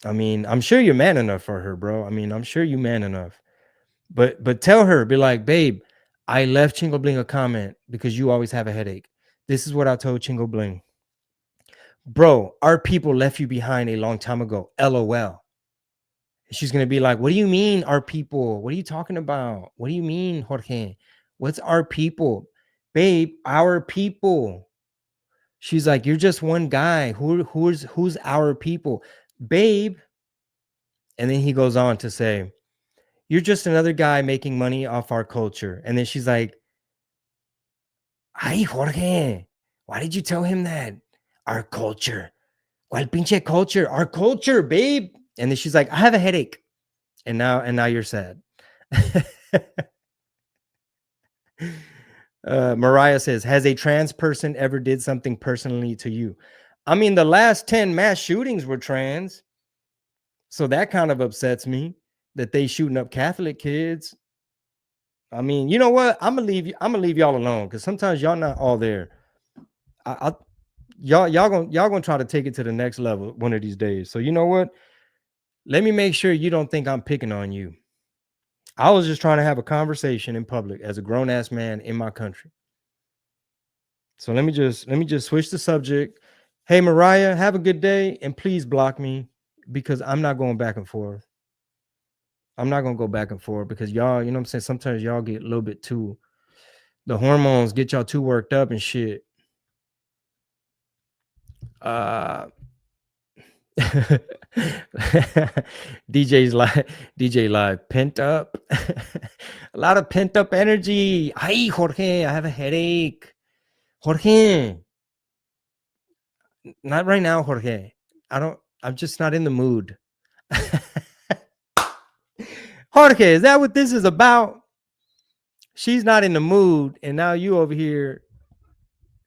I mean, I'm sure you're man enough for her, bro. I mean, I'm sure you man enough. But tell her, be like, babe, I left Chingo Bling a comment because you always have a headache. This is what I told Chingo Bling. Bro, our people left you behind a long time ago. LOL. She's going to be like, what do you mean, our people? What are you talking about? What do you mean, Jorge? What's our people? Babe, our people. She's like, you're just one guy. Who's our people? Babe. And then he goes on to say, you're just another guy making money off our culture. And then she's like, ay, Jorge, why did you tell him that? Our culture. ¿Cuál pinche culture? Our culture, babe. And then she's like, I have a headache. And now you're sad. Mariah says, has a trans person ever did something personally to you? I mean, the last 10 mass shootings were trans. So that kind of upsets me. that they shooting up Catholic kids. I mean, you know what? I'm gonna leave you. I'm gonna leave y'all alone because sometimes y'all not all there. I y'all gonna try to take it to the next level one of these days. So you know what? Let me make sure you don't think I'm picking on you. I was just trying to have a conversation in public as a grown ass man in my country. So let me just switch the subject. Hey Mariah, have a good day and please block me because I'm not going back and forth. I'm not gonna go back and forth because y'all, you know what I'm saying? Sometimes y'all get a little bit too, the hormones get y'all too worked up and shit. Uh DJ's like DJ live pent up. A lot of pent up energy. Hi Jorge, I have a headache. Jorge, not right now, Jorge. I'm just not in the mood. Jorge, is that what this is about? She's not in the mood, and now you over here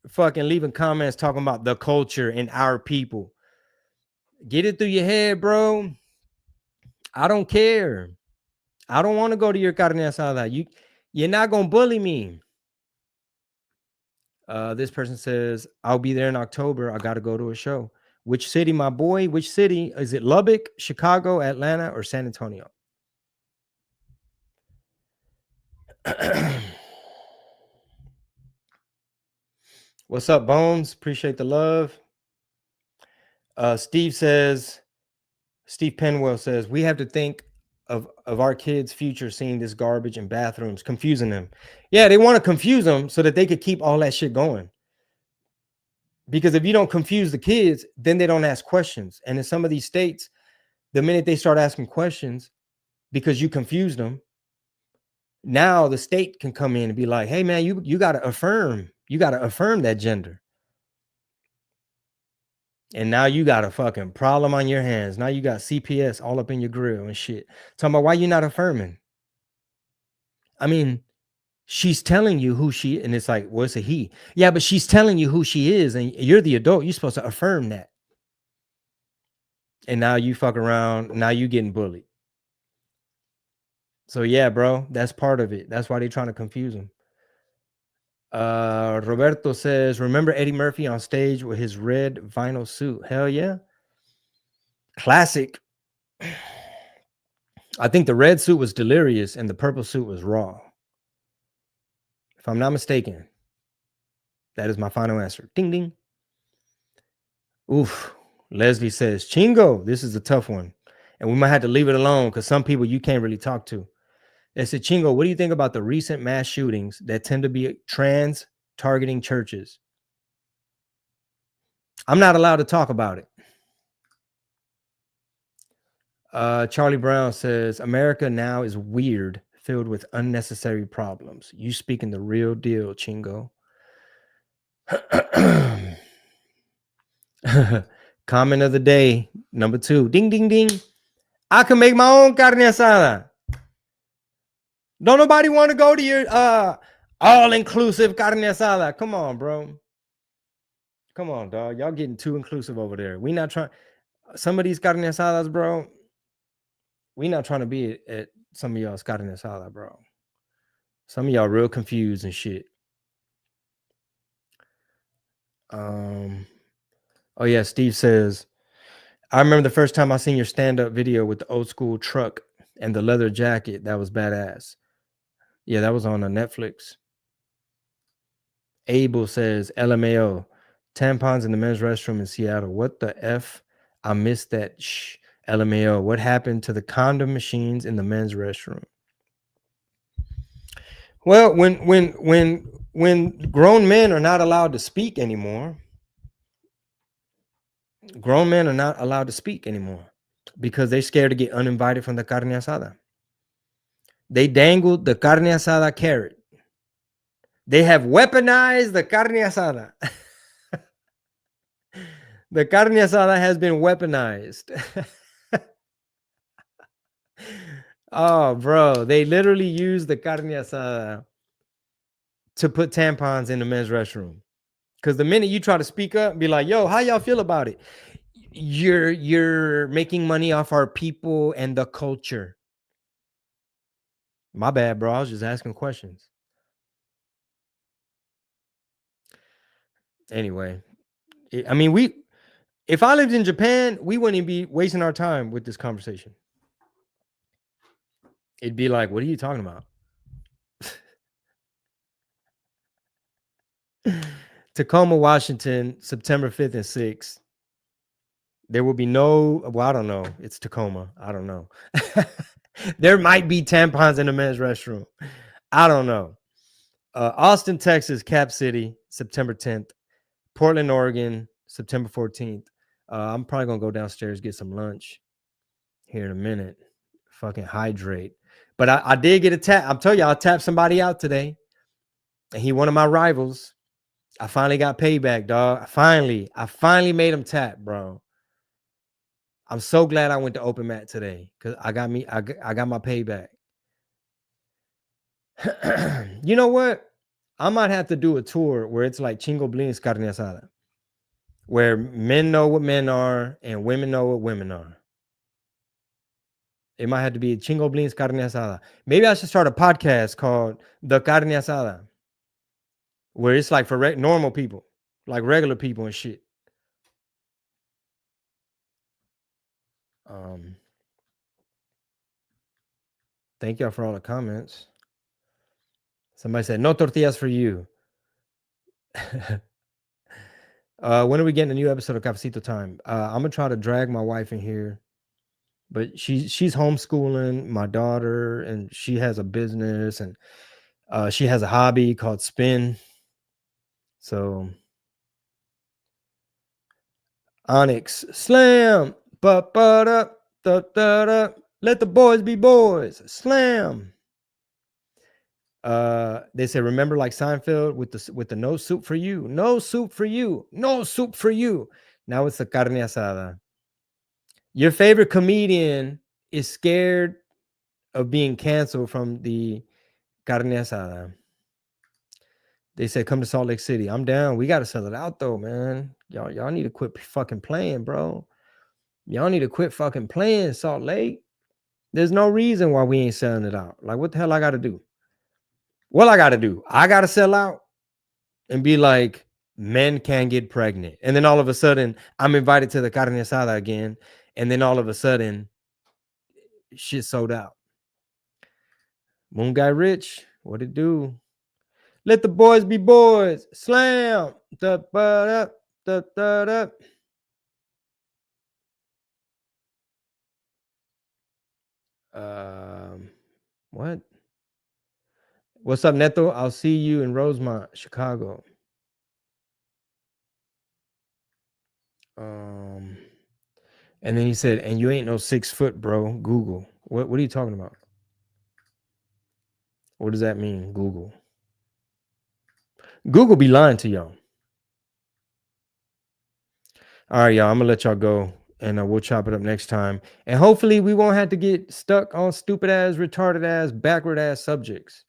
fucking leaving comments talking about the culture and our people. Get it through your head, bro. I don't care. I don't want to go to your carne asada. You're not gonna bully me. This person says, I'll be there in October. I gotta go to a show. Which city, my boy? Which city? Is it Lubbock, Chicago, Atlanta, or San Antonio? What's up, Bones? Appreciate the love. Steve Penwell says, we have to think of our kids' future seeing this garbage in bathrooms, confusing them. Yeah, they want to confuse them so that they could keep all that shit going. Because if you don't confuse the kids, then they don't ask questions. And in some of these states, the minute they start asking questions because you confused them, now the state can come in and be like, hey man, you got to affirm that gender. And now you got a fucking problem on your hands. Now you got CPS all up in your grill and shit. Talking about why you not affirming. I mean, she's telling you who she, and it's like, well, it's a he. Yeah, but she's telling you who she is, and you're the adult. You're supposed to affirm that. And now you fuck around. Now you getting bullied. So yeah, bro, that's part of it. That's why they're trying to confuse him. Roberto says, remember Eddie Murphy on stage with his red vinyl suit? Hell yeah. Classic. I think the red suit was Delirious and the purple suit was Raw. If I'm not mistaken. That is my final answer. Ding, ding. Oof. Leslie says, Chingo, this is a tough one. And we might have to leave it alone because some people you can't really talk to. They said, Chingo, what do you think about the recent mass shootings that tend to be trans targeting churches? I'm not allowed to talk about it. Charlie Brown says, America now is weird, filled with unnecessary problems. You speaking the real deal, Chingo. Comment of the day, number 2. Ding, ding, ding. I can make my own carne asada. Don't nobody want to go to your all-inclusive carne asada. Come on, bro. Come on, dog. Y'all getting too inclusive over there. We not trying. Some of these carne asadas, bro. We not trying to be at some of y'all's carne asada, bro. Some of y'all real confused and shit. Oh yeah, Steve says, I remember the first time I seen your stand-up video with the old school truck and the leather jacket. That was badass. Yeah, that was on a Netflix. Abel says, LMAO, tampons in the men's restroom in Seattle. What the F? I missed that. Shh. LMAO, what happened to the condom machines in the men's restroom? Well, when grown men are not allowed to speak anymore, because they're scared to get uninvited from the carne asada. They dangled the carne asada carrot. They have weaponized the carne asada. The carne asada has been weaponized. Oh, bro. They literally use the carne asada to put tampons in the men's restroom. Because the minute you try to speak up and be like, yo, how y'all feel about it? You're making money off our people and the culture. My bad, bro. I was just asking questions. Anyway, I mean, if I lived in Japan, we wouldn't even be wasting our time with this conversation. It'd be like, what are you talking about? Tacoma, Washington, September 5th and 6th. There will be no, well, I don't know. It's Tacoma. I don't know. There might be tampons in the men's restroom. I don't know. Austin, Texas, Cap City, September 10th. Portland, Oregon, September 14th. I'm probably going to go downstairs, get some lunch here in a minute. Fucking hydrate. But I did get a tap. I'm telling you, I tapped somebody out today. And he one of my rivals. I finally got payback, dog. I finally made him tap, bro. I'm so glad I went to open mat today because I got my payback. You know what? I might have to do a tour where it's like chingo blins carne asada, where men know what men are and women know what women are. It might have to be chingo blins carne asada. Maybe I should start a podcast called The Carne Asada, where it's like for normal people, like regular people and shit. Thank y'all for all the comments. Somebody said no tortillas for you. When are we getting a new episode of Cafecito Time? I'm gonna try to drag my wife in here, but she's homeschooling my daughter, and she has a business, and she has a hobby called spin. So Onyx slam, but up, let the boys be boys. Slam. They said, remember like Seinfeld with the no soup for you, no soup for you, no soup for you. Now it's the carne asada. Your favorite comedian is scared of being canceled from the carne asada. They said, come to Salt Lake City. I'm down. We got to sell it out though, man. Y'all need to quit fucking playing, bro. Y'all need to quit fucking playing, Salt Lake. There's no reason why we ain't selling it out. Like, what the hell I got to do? What I got to do? I got to sell out and be like, men can get pregnant. And then all of a sudden, I'm invited to the carne asada again. And then all of a sudden, shit sold out. Moon Guy Rich, what it do? Let the boys be boys. Slam. Da, ba, da, da, da. What? What's up, Neto? I'll see you in Rosemont, Chicago. And then he said, and you ain't no 6 foot, bro. Google. What are you talking about? What does that mean? Google. Google be lying to y'all. All right, y'all. I'm gonna let y'all go, and we'll chop it up next time. And hopefully, we won't have to get stuck on stupid ass, retarded ass, backward ass subjects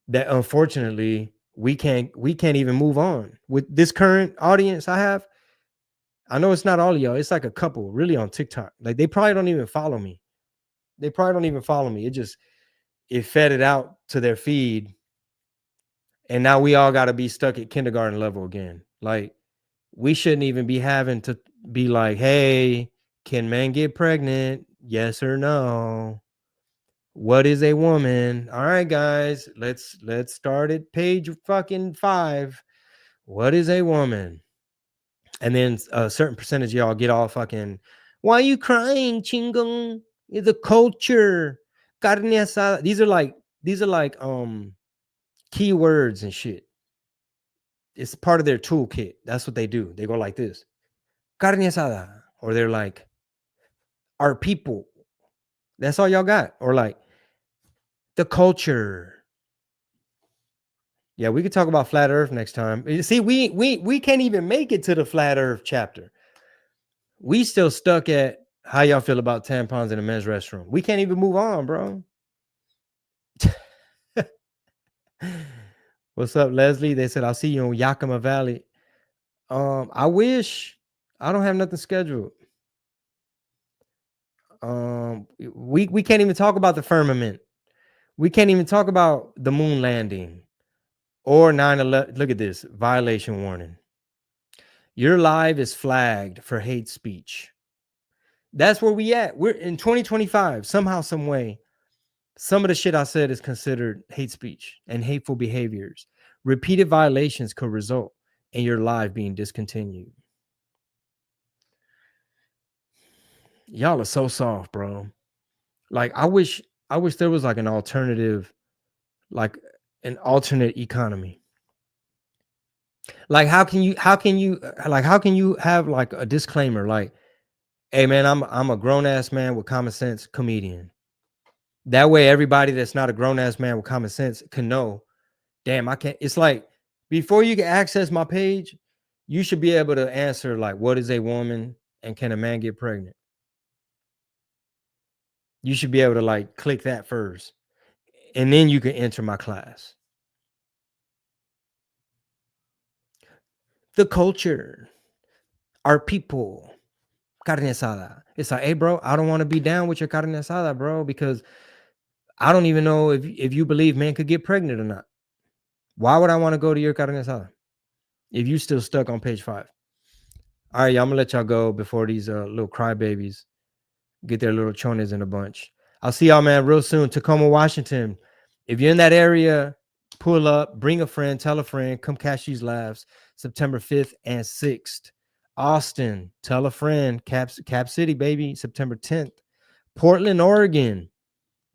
that unfortunately we can't even move on with this current audience I have. I know it's not all of y'all. It's like a couple really on TikTok. Like they probably don't even follow me. It fed it out to their feed. And now we all got to be stuck at kindergarten level again. Like we shouldn't even be having to be like, hey, can men get pregnant? Yes or no? What is a woman? All right, guys, let's start at page fucking 5. What is a woman? And then a certain percentage of y'all get all fucking, why are you crying, chingung? It's a culture. Carne asada. These are like keywords and shit. It's part of their toolkit. That's what they do. They go like this. Carne asada. Or they're like, our people. That's all y'all got. Or like, the culture. Yeah, we could talk about flat earth next time. You see, we can't even make it to the flat earth chapter. We still stuck at how y'all feel about tampons in a men's restroom. We can't even move on, bro. What's up, Leslie? They said, I'll see you in Yakima Valley. I wish. I don't have nothing scheduled. We can't even talk about the firmament. We can't even talk about the moon landing or 9/11. Look at this violation warning. Your live is flagged for hate speech. That's where we at. We're in 2025. Somehow, some way, some of the shit I said is considered hate speech and hateful behaviors. Repeated violations could result in your live being discontinued. Y'all are so soft, bro. Like I wish there was like an alternative, like an alternate economy. Like how can you have like a disclaimer like, hey man, I'm a grown ass man with common sense comedian. That way everybody that's not a grown ass man with common sense can know, damn, I can't. It's like before you can access my page, you should be able to answer like, what is a woman and can a man get pregnant? You should be able to like click that first. And then you can enter my class. The culture, our people, carne asada. It's like, hey, bro, I don't want to be down with your carne asada, bro, because I don't even know if you believe men could get pregnant or not. Why would I want to go to your carne asada if you still stuck on page 5? All right, y'all, I'm gonna let y'all go before these little crybabies get their little chones in a bunch. I'll see y'all, man, real soon. Tacoma, Washington. If you're in that area, pull up, bring a friend, tell a friend, come catch these laughs. September 5th and 6th. Austin, tell a friend. Cap City, baby, September 10th. Portland, Oregon.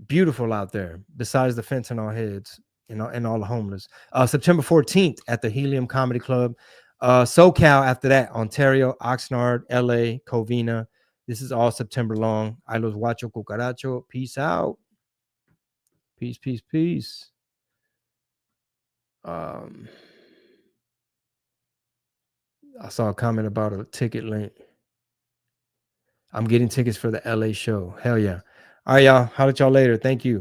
Beautiful out there, besides the fentanyl heads and all the homeless. September 14th at the Helium Comedy Club. SoCal after that, Ontario, Oxnard, LA, Covina. This is all September long. I los guacho cucaracho. Peace out. Peace, peace, peace. I saw a comment about a ticket link. I'm getting tickets for the LA show. Hell yeah. All right, y'all. Holler at y'all later. Thank you.